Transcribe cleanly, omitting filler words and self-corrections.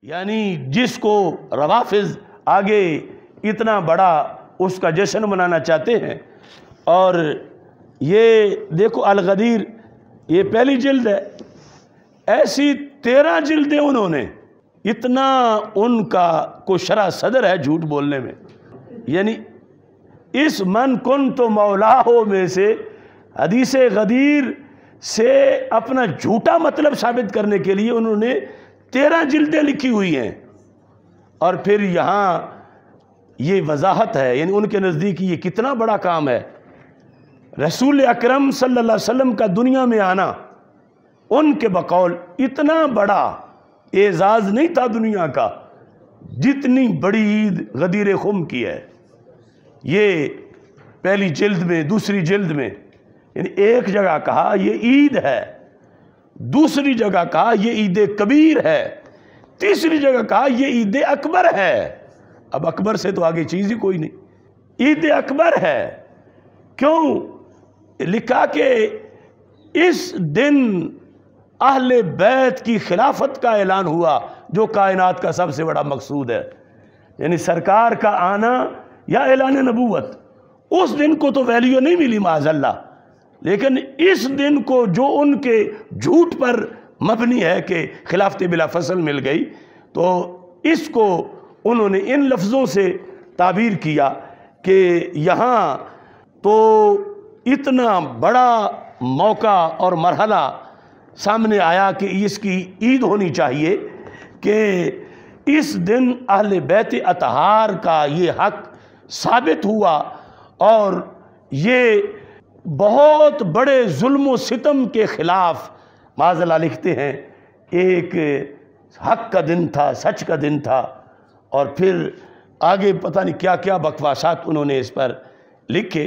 یعنی جس کو روافض آگے اتنا بڑا اس کا جشن منانا چاہتے ہیں. اور یہ دیکھو الغدیر، یہ پہلی جلد ہے، ایسی 13 جلدیں انہوں نے، اتنا ان کا کو شرح صدر ہے جھوٹ بولنے میں. یعنی اس من کن تو مولا ہو میں سے حدیث غدیر سے اپنا جھوٹا مطلب ثابت کرنے کے لیے انہوں نے 13 جلدیں لکھی ہوئی ہیں. اور پھر یہاں یہ وضاحت ہے، یعنی ان کے نزدیک یہ کتنا بڑا کام ہے. رسول اکرم صلی اللہ علیہ وسلم کا دنیا میں آنا ان کے بقول اتنا بڑا اعزاز نہیں تھا دنیا کا جتنی بڑی عید غدیر خم کی ہے. یہ پہلی جلد میں، دوسری جلد میں، یعنی ایک جگہ کہا یہ عید ہے، دوسری جگہ کہا یہ عید کبیر ہے، تیسری جگہ کہا یہ عید اکبر ہے. اب اکبر سے تو آگے چیز ہی کوئی نہیں، عید اکبر ہے. کیوں لکھا کہ اس دن اہل بیت کی خلافت کا اعلان ہوا جو کائنات کا سب سے بڑا مقصود ہے. یعنی سرکار کا آنا یا اعلان نبوت، اس دن کو تو ویلیو نہیں ملی معاذ اللہ، لیکن اس دن کو جو ان کے جھوٹ پر مبنی ہے کہ خلافت بلا فصل مل گئی، تو اس کو انہوں نے ان لفظوں سے تعبیر کیا کہ یہاں تو اتنا بڑا موقع اور مرحلہ سامنے آیا کہ اس کی عید ہونی چاہیے کہ اس دن اہل بیت اطہار کا یہ حق ثابت ہوا. اور یہ بہت بڑے ظلم و ستم کے خلاف معاذ اللہ لکھتے ہیں ایک حق کا دن تھا، سچ کا دن تھا. اور پھر آگے پتہ نہیں کیا کیا بکواسات انہوں نے اس پر لکھے.